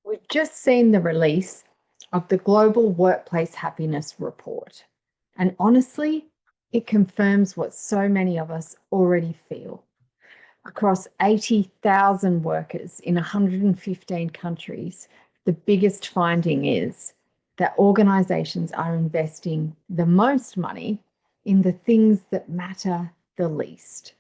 We've just seen the release of the Global Workplace Happiness Report. And honestly, it confirms what so many of us already feel. Across 80,000 workers in 115 countries, the biggest finding is that organizations are investing the most money in the things that matter the least,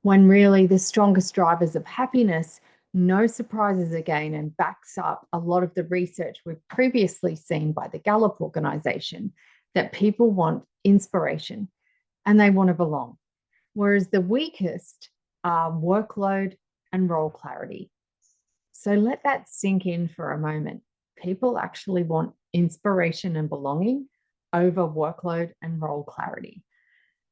when really the strongest drivers of happiness, no surprises again, and backs up a lot of the research we've previously seen by the Gallup organization, that people want inspiration and they want to belong. Whereas the weakest are workload and role clarity. So let that sink in for a moment. People actually want inspiration and belonging over workload and role clarity.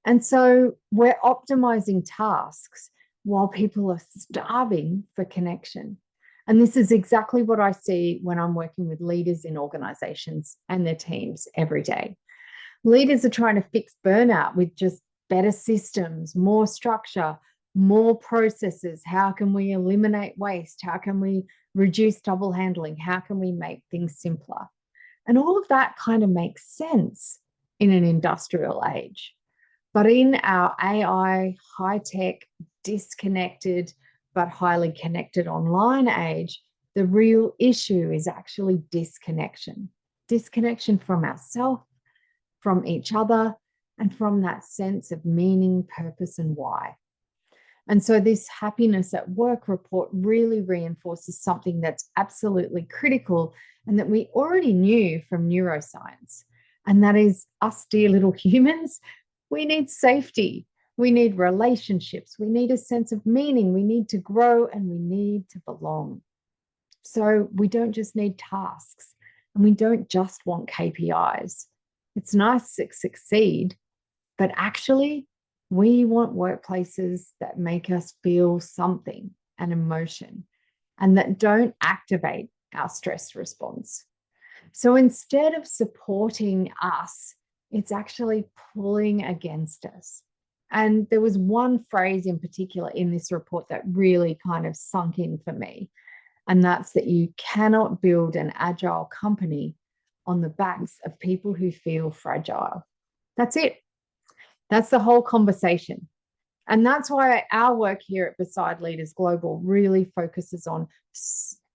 And so we're optimizing tasks while people are starving for connection. And this is exactly what I see when I'm working with leaders in organizations and their teams every day. Leaders are trying to fix burnout with just better systems, more structure, more processes. How can we eliminate waste? How can we reduce double handling? How can we make things simpler? And all of that kind of makes sense in an industrial age. But in our AI, high-tech, disconnected, but highly connected online age, the real issue is actually disconnection. Disconnection from ourselves, from each other, and from that sense of meaning, purpose, and why. And so this happiness at work report really reinforces something that's absolutely critical and that we already knew from neuroscience. And that is, us dear little humans, we need safety, we need relationships, we need a sense of meaning, we need to grow, and we need to belong. So we don't just need tasks, and we don't just want KPIs. It's nice to succeed, but actually we want workplaces that make us feel something, an emotion, and that don't activate our stress response. So instead of supporting us, it's actually pulling against us. And there was one phrase in particular in this report that really kind of sunk in for me. And that's that you cannot build an agile company on the backs of people who feel fragile. That's it. That's the whole conversation. And that's why our work here at Beside Leaders Global really focuses on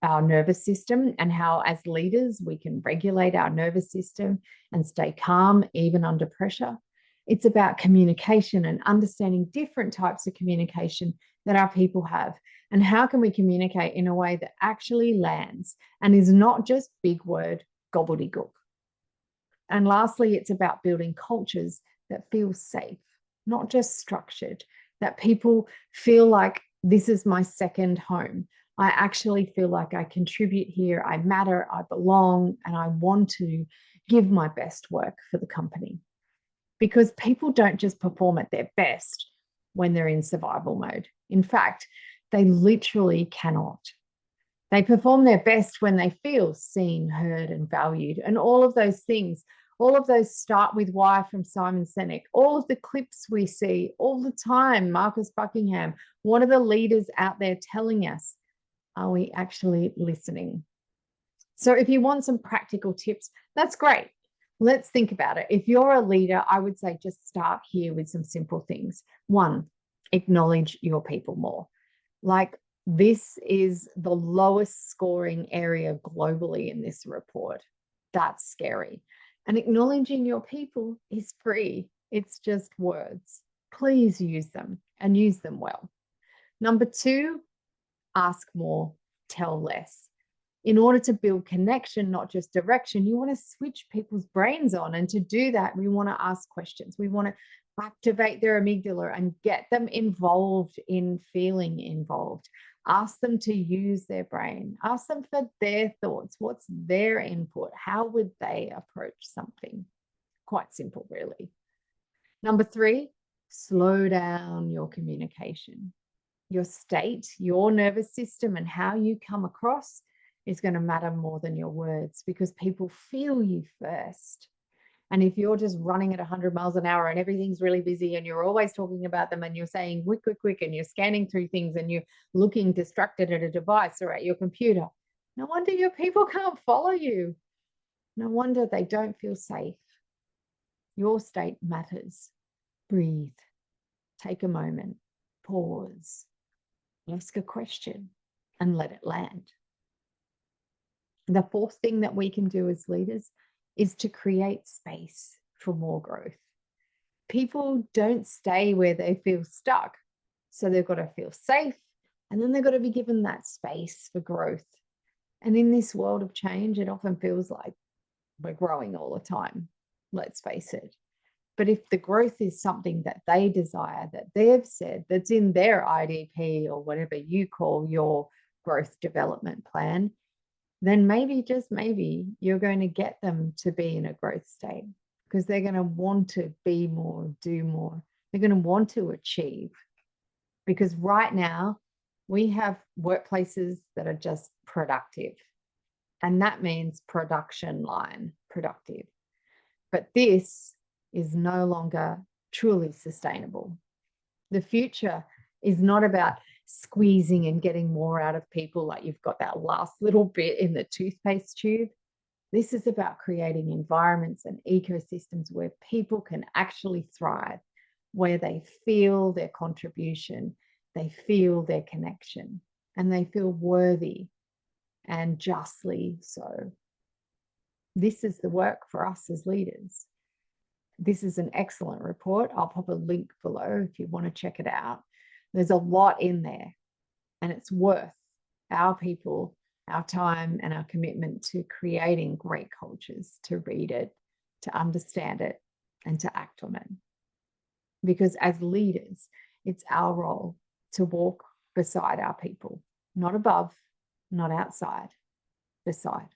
our nervous system and how, as leaders, we can regulate our nervous system and stay calm even under pressure. It's about communication and understanding different types of communication that our people have, and how can we communicate in a way that actually lands and is not just big word gobbledygook. And lastly, it's about building cultures that feel safe, not just structured, that people feel like this is my second home. I actually feel like I contribute here, I matter, I belong, and I want to give my best work for the company. Because people don't just perform at their best when they're in survival mode. In fact, they literally cannot. They perform their best when they feel seen, heard, and valued. And all of those things, all of those start with why from Simon Sinek. All of the clips we see all the time, Marcus Buckingham, what are the leaders out there telling us? Are we actually listening? So if you want some practical tips, that's great. Let's think about it. If you're a leader, I would say just start here with some simple things. One, acknowledge your people more. Like, this is the lowest scoring area globally in this report. That's scary. And acknowledging your people is free. It's just words. Please use them and use them well. Number two, ask more, tell less. In order to build connection, not just direction, you want to switch people's brains on. And to do that, we want to ask questions. We want to activate their amygdala and get them involved in feeling involved. Ask them to use their brain. Ask them for their thoughts. What's their input? How would they approach something? Quite simple, really. Number three, slow down your communication. Your state, your nervous system, and how you come across is going to matter more than your words, because people feel you first. And if you're just running at 100 miles an hour and everything's really busy and you're always talking about them and you're saying quick, quick, quick, and you're scanning through things and you're looking distracted at a device or at your computer, No wonder your people can't follow you. No wonder they don't feel safe. Your state matters. Breathe. Take a moment. Pause. Ask a question and let it land. The fourth thing that we can do as leaders is to create space for more growth. People don't stay where they feel stuck. So they've got to feel safe, and then they've got to be given that space for growth. And in this world of change, it often feels like we're growing all the time. Let's face it. But if the growth is something that they desire, that they've said, that's in their IDP or whatever you call your growth development plan, then maybe, just maybe, you're going to get them to be in a growth state, because they're going to want to be more, do more. They're going to want to achieve. Because right now, we have workplaces that are just productive. And that means production line productive. But this is no longer truly sustainable. The future is not about squeezing and getting more out of people, like you've got that last little bit in the toothpaste tube. This is about creating environments and ecosystems where people can actually thrive, where they feel their contribution, they feel their connection, and they feel worthy, and justly so. This is the work for us as leaders. This is an excellent report. I'll pop a link below if you want to check it out. There's a lot in there, and it's worth our people, our time, and our commitment to creating great cultures, to read it, to understand it, and to act on it. Because as leaders, it's our role to walk beside our people, not above, not outside, beside.